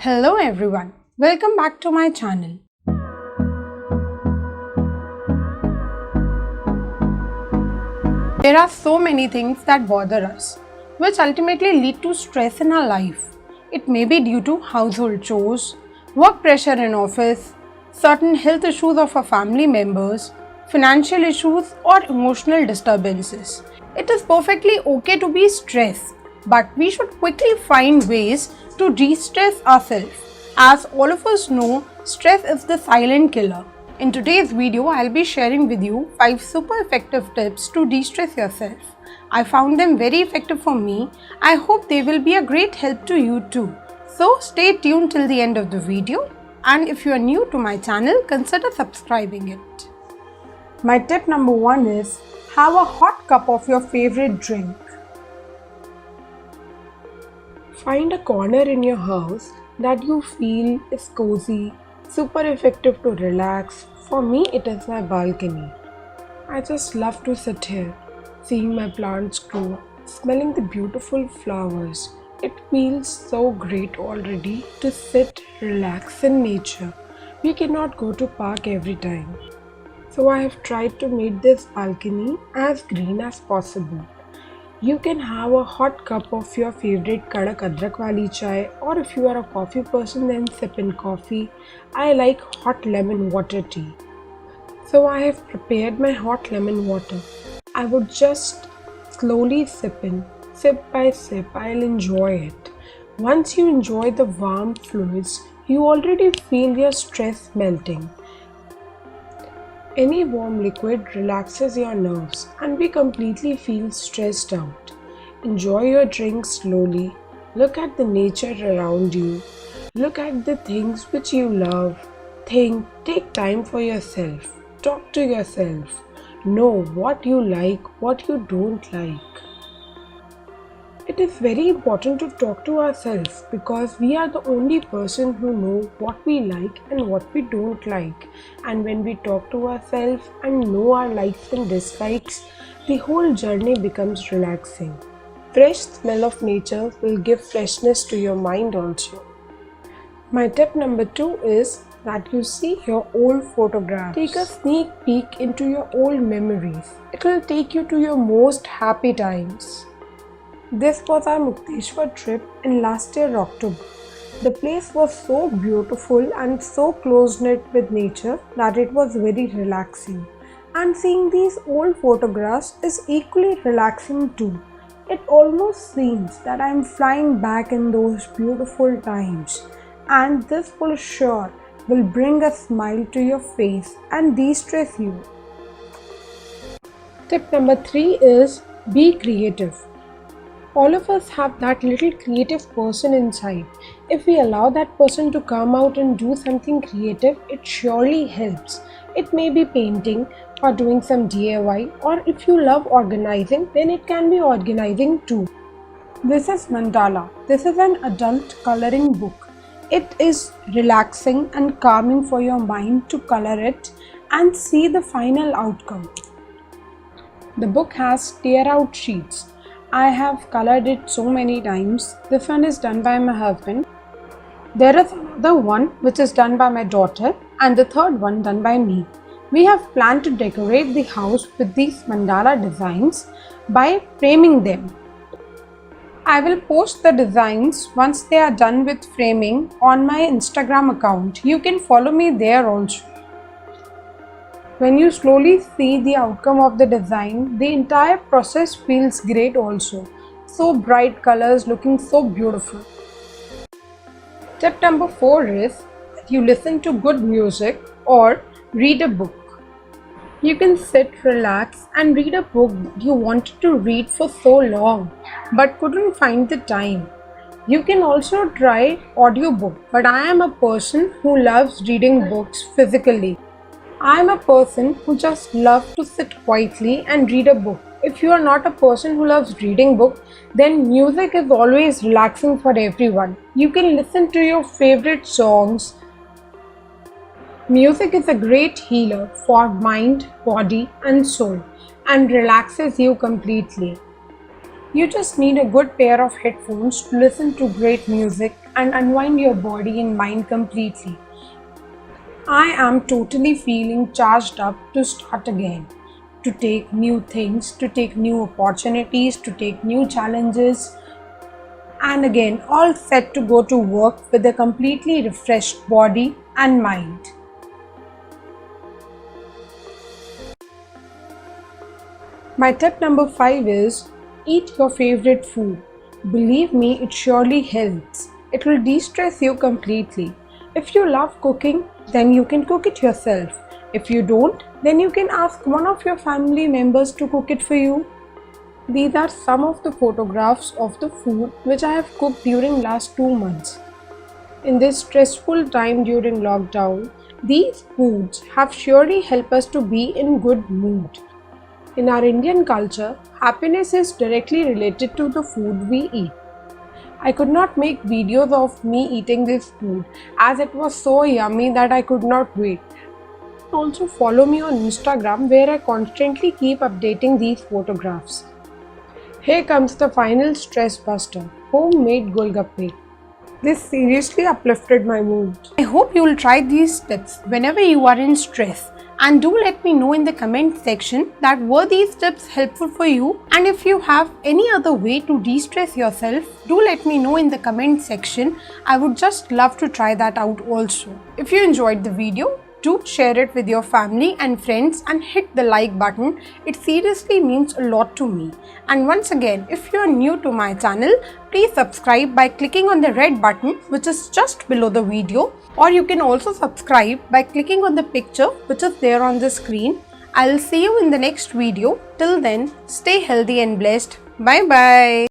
Hello everyone, welcome back to my channel. There are so many things that bother us, which ultimately lead to stress in our life. It may be due to household chores, work pressure in office, certain health issues of our family members, financial issues or emotional disturbances. It is perfectly okay to be stressed, but we should quickly find ways to de-stress ourselves. As all of us know, stress is the silent killer. In today's video, I'll be sharing with you 5 super effective tips to de-stress yourself. I found them very effective for me. I hope they will be a great help to you too. So stay tuned till the end of the video, and if you are new to my channel, consider subscribing it. My tip number 1 is have a hot cup of your favorite drink. Find a corner in your house that you feel is cozy, super effective to relax. For me, it is my balcony. I just love to sit here, seeing my plants grow, smelling the beautiful flowers. It feels so great already to sit, relax in nature. We cannot go to park every time. So I have tried to make this balcony as green as possible. You can have a hot cup of your favorite kadak adrak wali chai, or if you are a coffee person then sip in coffee. I like hot lemon water tea. So I have prepared my hot lemon water. I would just slowly sip in, sip by sip. I'll enjoy it. Once you enjoy the warm fluids, you already feel your stress melting. Any warm liquid relaxes your nerves and we completely feel stressed out. Enjoy your drink slowly. Look at the nature around you. Look at the things which you love. Think, take time for yourself. Talk to yourself. Know what you like, what you don't like. It is very important to talk to ourselves because we are the only person who know what we like and what we don't like. And when we talk to ourselves and know our likes and dislikes, the whole journey becomes relaxing. Fresh smell of nature will give freshness to your mind also. My tip number 2 is that you see your old photographs. Take a sneak peek into your old memories. It will take you to your most happy times. This was our Mukteshwar trip in last year October. The place was so beautiful and so close-knit with nature that it was very relaxing. And seeing these old photographs is equally relaxing too. It almost seems that I am flying back in those beautiful times. And this for sure will bring a smile to your face and de-stress you. Tip number 3 is be creative. All of us have that little creative person inside. If we allow that person to come out and do something creative, it surely helps. It may be painting or doing some DIY, or if you love organizing, then it can be organizing too. This is Mandala. This is an adult coloring book. It is relaxing and calming for your mind to color it and see the final outcome. The book has tear out sheets. I have colored it so many times. This one is done by my husband. There is another one which is done by my daughter, and the third one done by me. We have planned to decorate the house with these mandala designs by framing them. I will post the designs once they are done with framing on my Instagram account. You can follow me there also. When you slowly see the outcome of the design, the entire process feels great also. So bright colors looking so beautiful. Tip number 4 is that you listen to good music or read a book. You can sit, relax and read a book you wanted to read for so long but couldn't find the time. You can also try audiobook, but I am a person who loves reading books physically. I am a person who just loves to sit quietly and read a book. If you are not a person who loves reading book, then music is always relaxing for everyone. You can listen to your favorite songs. Music is a great healer for mind, body and soul and relaxes you completely. You just need a good pair of headphones to listen to great music and unwind your body and mind completely. I am totally feeling charged up to start again, to take new things, to take new opportunities, to take new challenges, and again, all set to go to work with a completely refreshed body and mind. My tip number 5 is eat your favorite food. Believe me, it surely helps. It will de stress you completely. If you love cooking, then you can cook it yourself. If you don't, then you can ask one of your family members to cook it for you. These are some of the photographs of the food which I have cooked during last 2 months. In this stressful time during lockdown, these foods have surely helped us to be in good mood. In our Indian culture, happiness is directly related to the food we eat. I could not make videos of me eating this food as it was so yummy that I could not wait. Also follow me on Instagram where I constantly keep updating these photographs. Here comes the final stress buster, homemade golgappe. This seriously uplifted my mood. I hope you will try these tips whenever you are in stress. And do let me know in the comment section that were these tips helpful for you, and if you have any other way to de-stress yourself, do let me know in the comment section. I would just love to try that out also. If you enjoyed the video, do share it with your family and friends and hit the like button. It seriously means a lot to me. And once again, if you are new to my channel, please subscribe by clicking on the red button which is just below the video, or you can also subscribe by clicking on the picture which is there on the screen. I will see you in the next video. Till then, stay healthy and blessed. Bye bye.